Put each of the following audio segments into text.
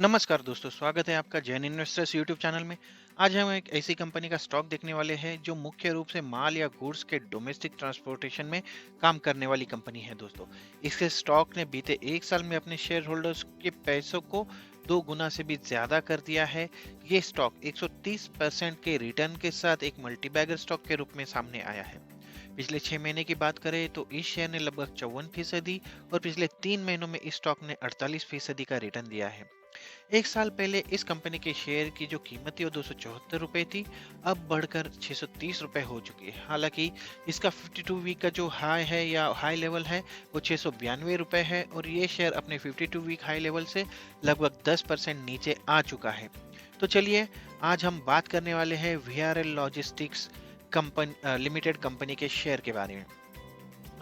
नमस्कार दोस्तों, स्वागत है आपका जैन इन्वेस्टर्स यूट्यूब चैनल में। आज हम एक ऐसी कंपनी का स्टॉक देखने वाले हैं जो मुख्य रूप से माल या गुड्स के डोमेस्टिक ट्रांसपोर्टेशन में काम करने वाली कंपनी है दोस्तों। इसके स्टॉक ने बीते एक साल में अपने शेयर होल्डर्स के पैसों को 2 गुना से भी ज्यादा कर दिया है। ये स्टॉक 130% के रिटर्न के साथ एक मल्टीबैगर स्टॉक के रूप में सामने आया है। पिछले 6 महीने की बात करें तो इस शेयर ने लगभग 54% और पिछले 3 महीनों में इस स्टॉक ने 48% का रिटर्न दिया है। एक साल पहले इस कंपनी के शेयर की जो कीमत थी वो 274 रुपए थी, अब बढ़कर 630 रुपए हो चुकी है। हालांकि इसका 52 वीक का जो हाई है या हाई लेवल है वो 692 रुपए है और ये शेयर अपने 52 वीक हाई लेवल से लगभग 10% नीचे आ चुका है। तो चलिए, आज हम बात करने वाले हैं VRL logistics company limited company के शेयर के बारे में।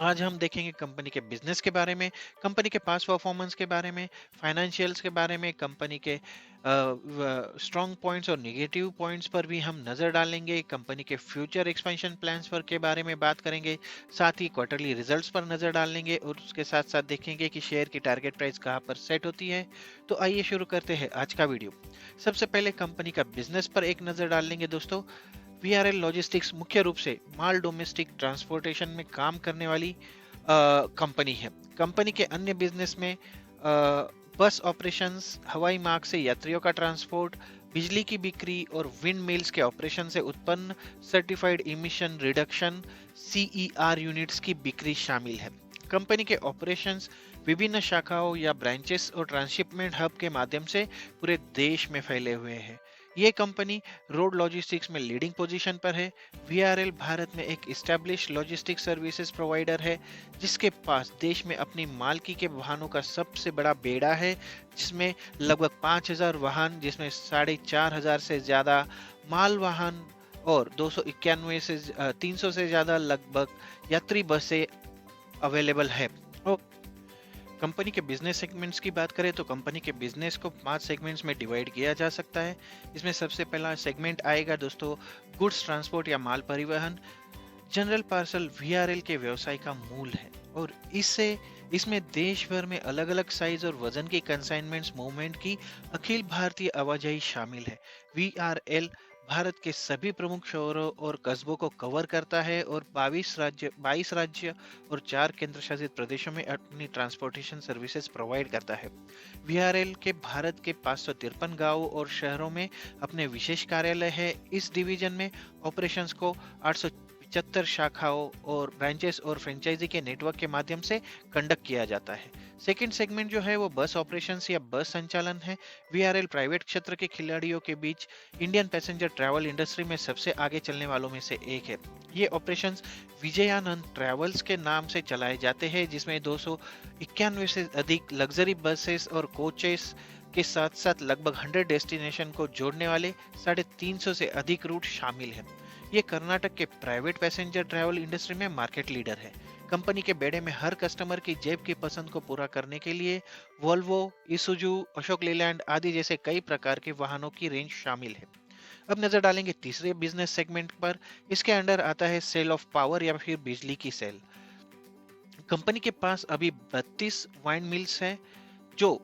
आज हम देखेंगे कंपनी के बिजनेस के बारे में, कंपनी के पास परफॉर्मेंस के बारे में, फाइनेंशियल्स के बारे में, कंपनी के स्ट्रॉन्ग पॉइंट्स और नेगेटिव पॉइंट्स पर भी हम नजर डालेंगे, कंपनी के फ्यूचर एक्सपेंशन प्लान्स पर के बारे में बात करेंगे, साथ ही क्वार्टरली रिजल्ट्स पर नजर डालेंगे और उसके साथ साथ देखेंगे कि शेयर की टारगेट प्राइस कहाँ पर सेट होती है। तो आइए शुरू करते हैं आज का वीडियो। सबसे पहले कंपनी का बिजनेस पर एक नजर डाल लेंगे दोस्तों। वीआरएल लॉजिस्टिक्स मुख्य रूप से माल डोमेस्टिक ट्रांसपोर्टेशन में काम करने वाली कंपनी है। कंपनी के अन्य बिजनेस में बस ऑपरेशंस, हवाई मार्ग से यात्रियों का ट्रांसपोर्ट, बिजली की बिक्री और विंड मिल्स के ऑपरेशन से उत्पन्न certified emission reduction CER units की बिक्री शामिल है। कंपनी के ऑपरेशंस विभिन्न शाखाओं या ब्रांचेस और ट्रांसशिपमेंट हब के माध्यम से पूरे देश में फैले हुए हैं। ये कंपनी रोड लॉजिस्टिक्स में लीडिंग पोजीशन पर है। वीआरएल भारत में एक इस्टेब्लिश लॉजिस्टिक्स सर्विसेज प्रोवाइडर है जिसके पास देश में अपनी मालकी के वाहनों का सबसे बड़ा बेड़ा है, जिसमें लगभग 5,000 वाहन, जिसमें 4,500 से ज्यादा माल वाहन और 291 से 300 से ज्यादा लगभग यात्री बसें अवेलेबल है। और कंपनी के बिजनेस सेगमेंट्स की बात करें तो कंपनी के बिजनेस को 5 सेगमेंट्स में डिवाइड किया जा सकता है। इसमें सबसे पहला सेगमेंट आएगा दोस्तों गुड्स ट्रांसपोर्ट या माल परिवहन। जनरल पार्सल वीआरएल के व्यवसाय का मूल है और इसमें देश भर में अलग अलग साइज और वजन की कंसाइनमेंट्स मूवमेंट की अखिल भारतीय आवाजाही शामिल है। वीआरएल भारत के सभी प्रमुख शहरों और कस्बों को कवर करता है और 22 राज्य और 4 केंद्र शासित प्रदेशों में अपनी ट्रांसपोर्टेशन सर्विसेज प्रोवाइड करता है। वीआरएल के भारत के 553 गांवों और शहरों में अपने विशेष कार्यालय है। इस डिवीजन में ऑपरेशंस को 875 शाखाओं और ब्रांचेस और फ्रेंचाइजी के नेटवर्क के माध्यम से कंडक्ट किया जाता है। सेकंड सेगमेंट जो है वो बस ऑपरेशंस या बस संचालन है। वीआरएल प्राइवेट क्षेत्र के खिलाड़ियों के बीच इंडियन पैसेंजर ट्रैवल इंडस्ट्री में सबसे आगे चलने वालों में से एक है। ये ऑपरेशंस विजयानंद ट्रैवल्स के नाम से चलाए जाते हैं, जिसमें 291 से अधिक लग्जरी बसेस और कोचेस के साथ साथ लगभग 100 डेस्टिनेशन को जोड़ने वाले 350 से अधिक रूट शामिल हैं। ये कर्नाटक के प्राइवेट पैसेंजर ट्रैवल इंडस्ट्री में मार्केट लीडर है। कंपनी के बेड़े में हर कस्टमर की जेब की पसंद को पूरा करने के लिए वोल्वो, इसुजू, अशोक लेलैंड आदि जैसे कई प्रकार के वाहनों की रेंज शामिल है। अब नजर डालेंगे तीसरे बिजनेस सेगमेंट पर। इसके अंडर आता है सेल ऑफ पावर या फिर बिजली की सेल। कंपनी के पास अभी 32 वाइन मिल्स है जो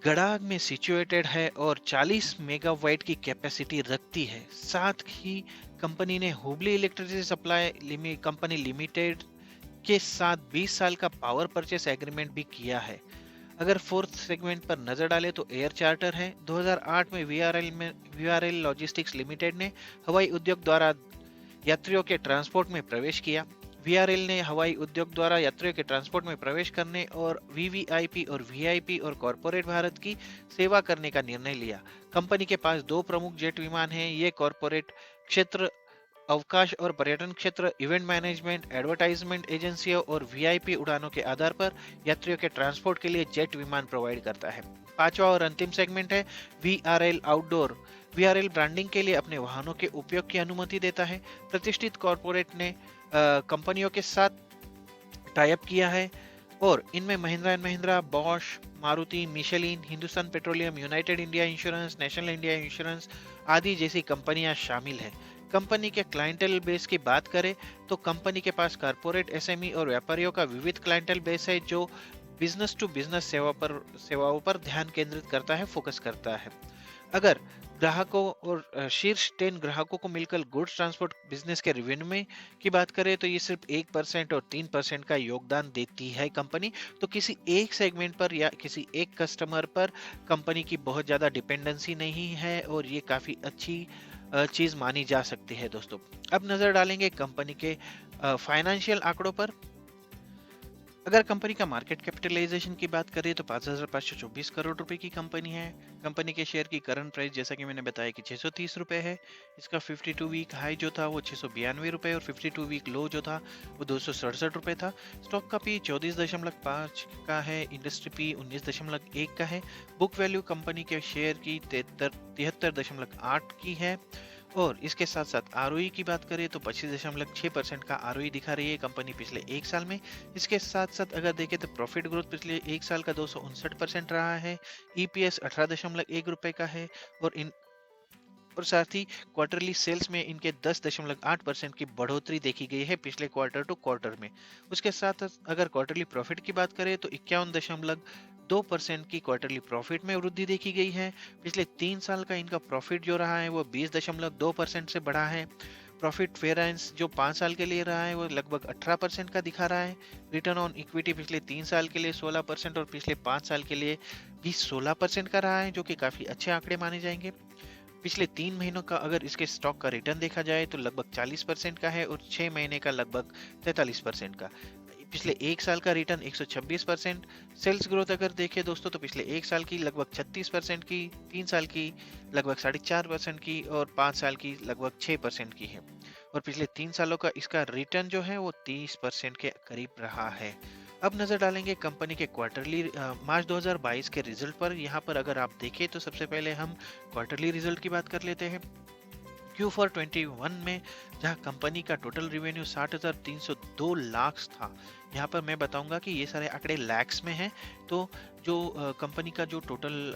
गडाग में सिचुएटेड है और 40 मेगावाट की कैपेसिटी रखती है। साथ ही कंपनी ने Hubli electricity supply company limited के साथ 20 साल का पावर परचेस एग्रीमेंट भी किया है। अगर फोर्थ सेगमेंट पर नजर डालें तो एयर चार्टर है। 2008 में वीआरएल लॉजिस्टिक्स लिमिटेड ने हवाई उद्योग द्वारा यात्रियों के ट्रांसपोर्ट में प्रवेश किया। वीआरएल ने हवाई उद्योग द्वारा यात्रियों के ट्रांसपोर्ट में प्रवेश करने और वीवीआईपी और वीआईपी और कॉरपोरेट भारत की सेवा करने का निर्णय लिया। कंपनी के पास 2 प्रमुख जेट विमान हैं। ये कॉरपोरेट क्षेत्र, अवकाश और पर्यटन क्षेत्र, इवेंट मैनेजमेंट, एडवर्टाइजमेंट एजेंसियों और वीआईपी उड़ानों के आधार पर यात्रियों के ट्रांसपोर्ट के लिए जेट विमान प्रोवाइड करता है। पांचवा और अंतिम सेगमेंट है वीआरएल आउटडोर। वीआरएल ब्रांडिंग के लिए अपने वाहनों के उपयोग की अनुमति देता है। प्रतिष्ठित कॉरपोरेट ने कंपनियों के साथ टाई अप किया है और इनमें Mahindra and Mahindra, Bosch, Maruti, Michelin, Hindustan petroleum, United India insurance, national India insurance आदि जैसी कंपनियां शामिल हैं। कंपनी के क्लाइंटेल बेस की बात करें तो कंपनी के पास कॉर्पोरेट, एसएमई और व्यापारियों का विविध क्लाइंटेल बेस है जो बिजनेस टू बिजनेस सेवाओं पर ध्यान केंद्रित करता है, फोकस करता है। अगर ग्राहकों और शीर्ष 10 ग्राहकों को मिलकर गुड्स ट्रांसपोर्ट बिजनेस के रेवेन्यू में की बात करें तो ये सिर्फ 1% और 3% का योगदान देती है कंपनी। तो किसी एक सेगमेंट पर या किसी एक कस्टमर पर कंपनी की बहुत ज्यादा डिपेंडेंसी नहीं है और ये काफी अच्छी चीज मानी जा सकती है दोस्तों। अब नजर डालेंगे कंपनी के फाइनेंशियल आंकड़ों पर। अगर कंपनी का मार्केट कैपिटलाइजेशन की बात करें तो 5,524 करोड़ रुपए की कंपनी है। कंपनी के शेयर की करंट प्राइस जैसा कि मैंने बताया कि 630 रुपए है। इसका 52 वीक हाई जो था वो 692 रुपए और 52 वीक लो जो था वो 267 रुपए था। स्टॉक का पी 34.5 का है, इंडस्ट्री पी 19.1 का है। बुक वैल्यू कंपनी के शेयर की 73.8 की है। और इसके साथ साथ आरओई की बात करें तो 25.6% का आरओई दिखा रही है कंपनी पिछले एक साल में। इसके साथ साथ अगर देखें तो प्रॉफिट ग्रोथ पिछले एक साल का 259% रहा है। ईपीएस 18.1 रुपए का है और साथ ही क्वार्टरली सेल्स में इनके 10.8% की बढ़ोतरी देखी गई है पिछले क्वार्टर टू क्वार्टर में। उसके साथ अगर क्वार्टरली प्रॉफिट की बात करें तो 51.2% की क्वार्टरली प्रॉफिट में वृद्धि देखी गई है। पिछले 3 साल का इनका प्रॉफिट जो रहा है वो 20.2% से बढ़ा है। प्रॉफिट वेरिएंस जो 5 साल के लिए रहा है वो लगभग 18% का दिखा रहा है। रिटर्न ऑन इक्विटी पिछले 3 साल के लिए 16% और पिछले 5 साल के लिए भी 16% का रहा है, जो कि काफी अच्छे आंकड़े माने जाएंगे। पिछले 3 महीनों का अगर इसके स्टॉक का रिटर्न देखा जाए तो लगभग 40% का है और 6 महीने का लगभग 43% का। पिछले एक साल का रिटर्न 126%। सेल्स ग्रोथ अगर देखें दोस्तों तो पिछले एक साल की लगभग 36% की, 3 साल की लगभग 4.5% की और 5 साल की लगभग 6% की है। और पिछले 3 सालों का इसका रिटर्न जो है वो 30% के करीब रहा है। अब नजर डालेंगे कंपनी के क्वार्टरली मार्च 2022 के रिजल्ट पर। यहाँ पर अगर आप देखें तो सबसे पहले हम क्वार्टरली रिजल्ट की बात कर लेते हैं। Q4 21 में जहां कंपनी का टोटल रेवेन्यू 60,302 लाख था। यहाँ पर मैं बताऊंगा कि ये सारे आंकड़े लैक्स में हैं। तो जो कंपनी का जो टोटल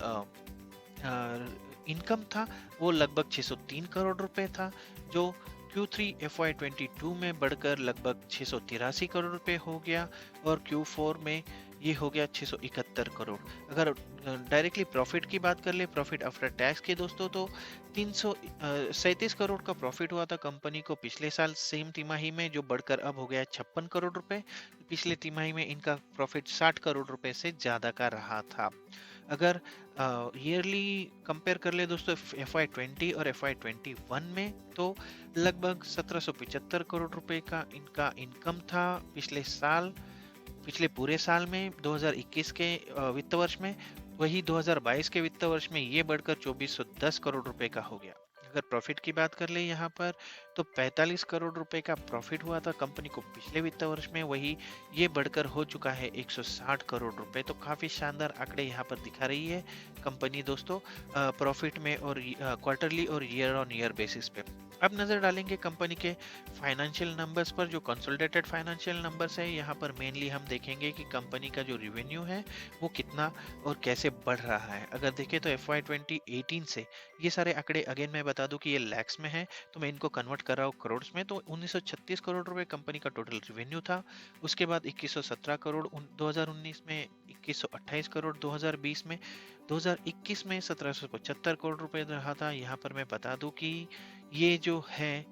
इनकम था वो लगभग 603 करोड़ रुपए था, जो Q3 FY22 में बढ़कर लगभग 683 करोड़ रुपए हो गया और Q4 में ये हो गया 671 करोड़। अगर डायरेक्टली प्रॉफिट की बात कर ले, प्रॉफिट आफ्टर टैक्स के दोस्तों, तो 337 करोड़ का प्रॉफिट हुआ था कंपनी को पिछले साल सेम तिमाही में, जो बढ़कर अब हो गया 56 करोड़ रुपए। पिछले तिमाही में इनका प्रॉफिट 60 करोड़ रुपए से ज्यादा का रहा था। अगर ईयरली कंपेयर कर ले दोस्तों FY20 और FY21 में, तो लगभग 1775 करोड़ रुपए का इनका इनकम था पिछले पूरे साल में 2021 के वित्त वर्ष में। वही 2022 के वित्त वर्ष में ये बढ़कर 2410 करोड़ रुपए का हो गया। अगर प्रॉफिट की बात कर ले यहाँ पर तो 45 करोड़ रुपए का प्रॉफिट हुआ था कंपनी को पिछले वित्त वर्ष में, वही ये बढ़कर हो चुका है 160 करोड़ रुपए। तो काफी शानदार आंकड़े यहाँ पर दिखा रही है कंपनी दोस्तों, प्रॉफिट में और क्वार्टरली और ईयर ऑन ईयर बेसिस पे। अब नजर डालेंगे कंपनी के फाइनेंशियल नंबर्स पर, जो कंसोलिडेटेड फाइनेंशियल नंबर्स है। यहाँ पर मेनली हम देखेंगे कि कंपनी का जो रेवेन्यू है वो कितना और कैसे बढ़ रहा है। अगर देखें तो FY 2018 से ये सारे आंकड़े अगेन मैं बता दूं कि ये लैक्स में है, तो मैं इनको कन्वर्ट कर रहा हूँ करोड़ में। तो 1936 करोड़ रुपए कंपनी का टोटल रेवेन्यू था। उसके बाद 2117 करोड़ 2019 में, 2128 करोड़ 2020 में, 2021 में 1775 करोड़ रुपए रहा था। यहाँ पर मैं बता दूं कि ये जो है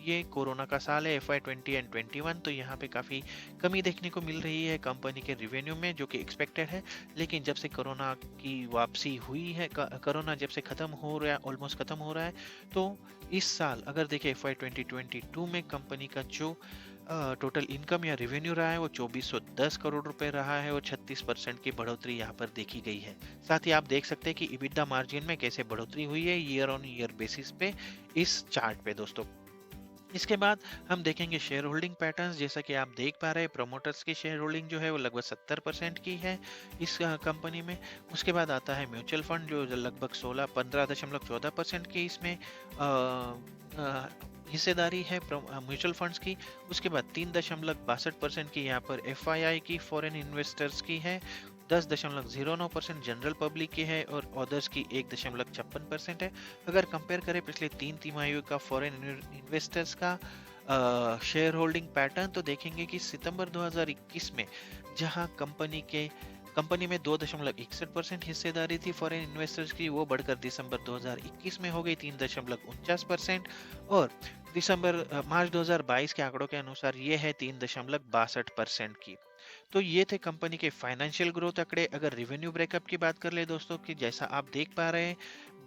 ये कोरोना का साल है FY20 एंड 21, तो यहाँ पे काफ़ी कमी देखने को मिल रही है कंपनी के रिवेन्यू में, जो कि एक्सपेक्टेड है। लेकिन जब से कोरोना की वापसी हुई है, कोरोना जब से ख़त्म हो रहा है, ऑलमोस्ट ख़त्म हो रहा है, तो इस साल अगर देखें FY 2022 में कंपनी का जो टोटल इनकम या रेवेन्यू रहा है वो 2410 करोड़ रुपए रहा है और 36% की बढ़ोतरी यहाँ पर देखी गई है। साथ ही आप देख सकते हैं कि EBITDA मार्जिन में कैसे बढ़ोतरी हुई है ईयर ऑन ईयर बेसिस पे इस चार्ट पे दोस्तों। इसके बाद हम देखेंगे शेयर होल्डिंग पैटर्न्स। जैसा कि आप देख पा रहे हैं, प्रमोटर्स की शेयर होल्डिंग जो है वो लगभग 70% की है इस कंपनी में। उसके बाद आता है म्यूचुअल फंड, जो लगभग 15.14% की इसमें हिस्सेदारी है म्यूचुअल फंड्स की। उसके बाद 3.62% की यहाँ पर FII की, फॉरेन इन्वेस्टर्स की है। 10.09% जनरल पब्लिक की है और अदर्स की 1.56% है। अगर कंपेयर करें पिछले 3 तिमाहियों का फॉरेन इन्वेस्टर्स का शेयर होल्डिंग पैटर्न तो देखेंगे कि सितंबर 2021 में जहां कंपनी में 2.61% हिस्सेदारी थी फॉरेन इन्वेस्टर्स की, वो बढ़कर दिसंबर 2021 में हो गई 3.49%। और मार्च 2022 के आंकड़ों के अनुसार ये है 3.62% की। तो ये थे कंपनी के फाइनेंशियल ग्रोथ आंकड़े। अगर रेवेन्यू ब्रेकअप की बात कर ले दोस्तों, कि जैसा आप देख पा रहे हैं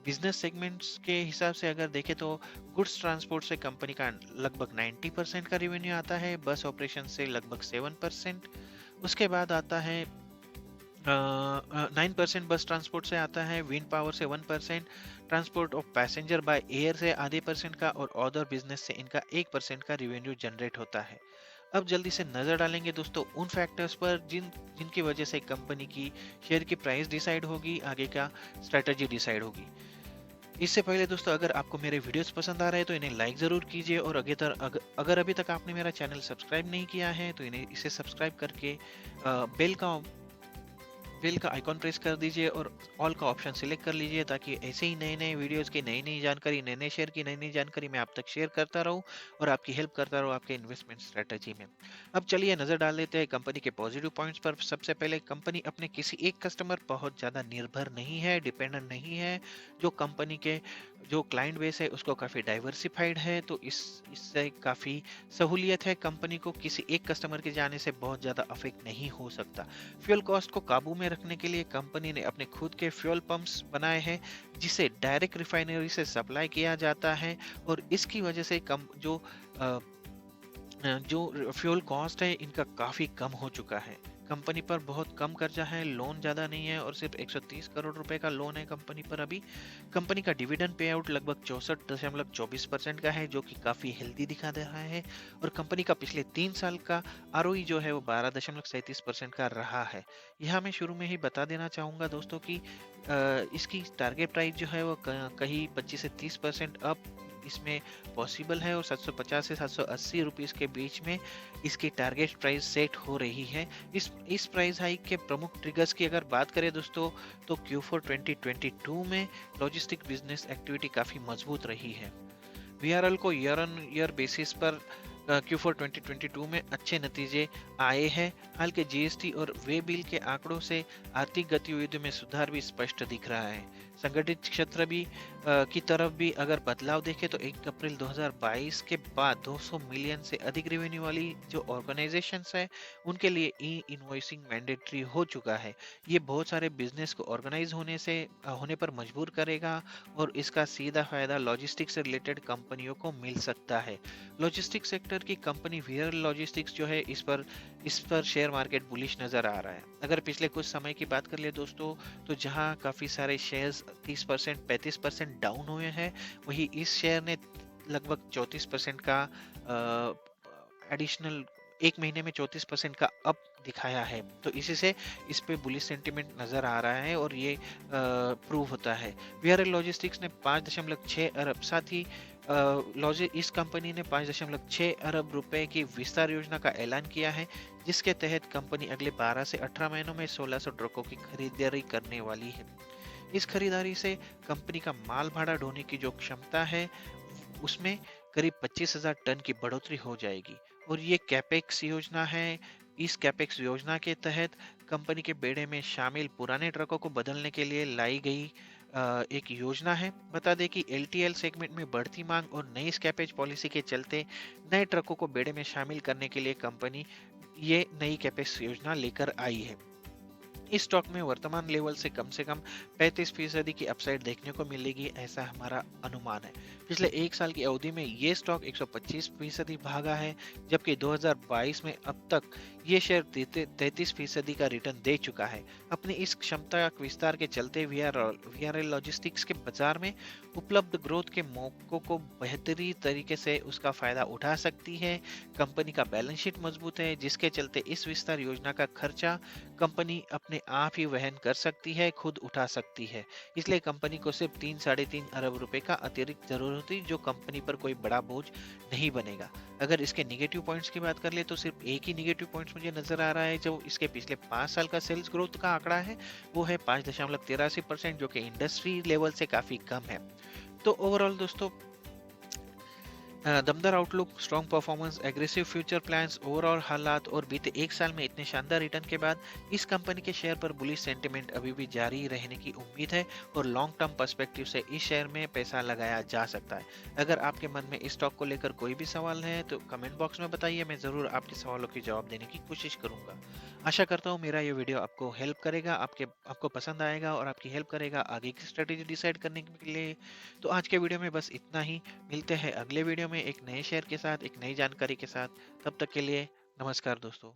बिजनेस सेगमेंट्स के हिसाब से अगर देखें तो गुड्स ट्रांसपोर्ट से कंपनी का लगभग 90% का रेवेन्यू आता है, बस ऑपरेशन से लगभग 7%, उसके बाद आता है 9% बस ट्रांसपोर्ट से आता है, विंड पावर से 1%, transport of passenger by air से आधे परसेंट का, और अदर बिजनेस से इनका 1% का रेवेन्यू जनरेट होता है। अब जल्दी से नजर डालेंगे दोस्तों उन फैक्टर्स पर जिनकी वजह से कंपनी की शेयर की प्राइस डिसाइड होगी, आगे का स्ट्रेटजी डिसाइड होगी। इससे पहले दोस्तों अगर आपको मेरे वीडियोस पसंद आ रहे हैं तो इन्हें लाइक जरूर कीजिए, और अगर अभी तक आपने मेरा चैनल सब्सक्राइब नहीं किया है तो इसे सब्सक्राइब करके बेल का आइकॉन प्रेस कर दीजिए और ऑल का ऑप्शन सिलेक्ट कर लीजिए, ताकि ऐसे ही नए नए वीडियोस की नई नई जानकारी, नए नए शेयर की नई नई जानकारी मैं आप तक शेयर करता रहूं और आपकी हेल्प करता रहूं आपके इन्वेस्टमेंट स्ट्रेटजी में। अब चलिए नजर डाल लेते हैं कंपनी के पॉजिटिव पॉइंट्स पर। सबसे पहले कंपनी अपने किसी एक कस्टमर बहुत ज्यादा निर्भर नहीं है, डिपेंडेंट नहीं है। जो कंपनी के जो क्लाइंट बेस है उसको काफी डाइवर्सिफाइड है, तो इससे काफी सहूलियत है। कंपनी को किसी एक कस्टमर के जाने से बहुत ज्यादा अफेक्ट नहीं हो सकता। फ्यूल कॉस्ट को काबू में रखने के लिए कंपनी ने अपने खुद के फ्यूल पंप्स बनाए हैं, जिसे डायरेक्ट रिफाइनरी से सप्लाई किया जाता है, और इसकी वजह से कम जो फ्यूल कॉस्ट है इनका काफी कम हो चुका है। कंपनी पर बहुत कम कर्जा है, लोन ज्यादा नहीं है, और सिर्फ 130 करोड़ रुपए का लोन है कंपनी पर अभी। कंपनी का डिविडेंड पे आउट लगभग 64.24% का है, जो कि काफी हेल्दी दिखा दे रहा है। और कंपनी का पिछले 3 साल का आरओई जो है वो 12.37% का रहा है। यहाँ मैं शुरू में ही बता देना चाहूंगा दोस्तों कि इसकी टारगेट प्राइस जो है वो कहीं 25 से 30% अप इसमें पॉसिबल है, और 750 से 780 रुपीस के बीच में इसकी टारगेट प्राइस सेट हो रही है। इस प्राइस हाइक के प्रमुख ट्रिगर्स की अगर बात करें दोस्तों, तो Q4 2022 में लॉजिस्टिक बिजनेस एक्टिविटी काफी मजबूत रही है। वीआरएल को ईयर ऑन ईयर बेसिस पर Q4 2022 में अच्छे नतीजे आए हैं। हाल के जीएसटी और वे बिल के आंकड़ों से आर्थिक गतिविधियों में सुधार भी स्पष्ट दिख रहा है। संगठित क्षेत्र भी की तरफ भी अगर बदलाव देखें तो 1 अप्रैल 2022 के बाद 200 मिलियन से अधिक रेवेन्यू वाली जो ऑर्गेनाइजेशंस है उनके लिए ई इनवॉइसिंग मैंडेटरी हो चुका है। ये बहुत सारे बिजनेस को ऑर्गेनाइज होने पर मजबूर करेगा, और इसका सीधा फायदा लॉजिस्टिक्स से रिलेटेड कंपनियों को मिल सकता है। लॉजिस्टिक्स सेक्टर की कंपनी वीआरएल लॉजिस्टिक्स जो है इस पर शेयर मार्केट बुलिश नजर आ रहा है। अगर पिछले कुछ समय की बात कर ले दोस्तों, तो जहां काफी सारे शेयर्स 30% 35% डाउन हुए हैं, वही इस शेयर ने लगभग 34% का एडिशनल, एक महीने में 34% का अप दिखाया है। तो इसी से इस पे बुलिश सेंटिमेंट नजर आ रहा है, और ये प्रूव होता है। वीआरएल लॉजिस्टिक्स ने 5.6 अरब, साथ ही इस कंपनी ने 5.6 अरब रुपए की विस्तार योजना का ऐलान किया है, जिसके तहत कंपनी अगले 12 से 18 महीनों में 1600 ट्रकों की खरीदारी करने वाली है। इस खरीदारी से कंपनी का माल भाड़ा ढोने की जो क्षमता है उसमें करीब 25,000 टन की बढ़ोतरी हो जाएगी। और ये कैपेक्स योजना है। इस कैपेक्स योजना के तहत कंपनी के बेड़े में शामिल पुराने ट्रकों को बदलने के लिए लाई गई एक योजना है। बता दें कि एलटीएल सेगमेंट में बढ़ती मांग और नई स्क्रैपेज पॉलिसी के चलते नए ट्रकों को बेड़े में शामिल करने के लिए कंपनी ये नई कैपेक्स योजना लेकर आई है। इस स्टॉक में वर्तमान लेवल से कम 35% की अपसाइड देखने को मिलेगी, ऐसा हमारा अनुमान है। पिछले एक साल की अवधि में ये स्टॉक 125% भागा है, जबकि 2022 में अब तक ये शेयर 33% का रिटर्न दे चुका है। अपनी इस क्षमता विस्तार के चलते वीआरएल लॉजिस्टिक्स के बाजार में उपलब्ध ग्रोथ के मौकों को बेहतरी तरीके से उसका फायदा उठा सकती है। कंपनी का बैलेंस शीट मजबूत है, जिसके चलते इस विस्तार योजना का खर्चा कंपनी अपने आप ही वहन कर सकती है, खुद उठा सकती है। इसलिए कंपनी को सिर्फ 3-3.5 अरब रुपए का अतिरिक्त जरूरत होती, जो कंपनी पर कोई बड़ा बोझ नहीं बनेगा। अगर इसके निगेटिव पॉइंट्स की बात कर ले तो सिर्फ एक ही निगेटिव पॉइंट्स मुझे नजर आ रहा है, जो इसके पिछले 5 साल का सेल्स ग्रोथ का आंकड़ा है वो है 5.83%, जो कि इंडस्ट्री लेवल से काफी कम है। तो ओवरऑल दोस्तों दमदार outlook, strong performance, aggressive future plans, overall हालात और बीते एक साल में इतने शानदार रिटर्न के बाद इस कंपनी के शेयर पर बुलिश सेंटिमेंट अभी भी जारी रहने की उम्मीद है और लॉन्ग टर्म पर्सपेक्टिव से इस शेयर में पैसा लगाया जा सकता है। अगर आपके मन में इस स्टॉक को लेकर कोई भी सवाल है तो कमेंट बॉक्स में बताइए, मैं ज़रूर आपके सवालों के जवाब देने की कोशिश करूंगा। आशा करता हूँ मेरा ये वीडियो आपको हेल्प करेगा, आपको पसंद आएगा और आपकी हेल्प करेगा आगे की स्ट्रेटेजी डिसाइड करने के लिए। तो आज के वीडियो में बस इतना ही। मिलते हैं अगले वीडियो में एक नए शेयर के साथ, एक नई जानकारी के साथ। तब तक के लिए नमस्कार दोस्तों।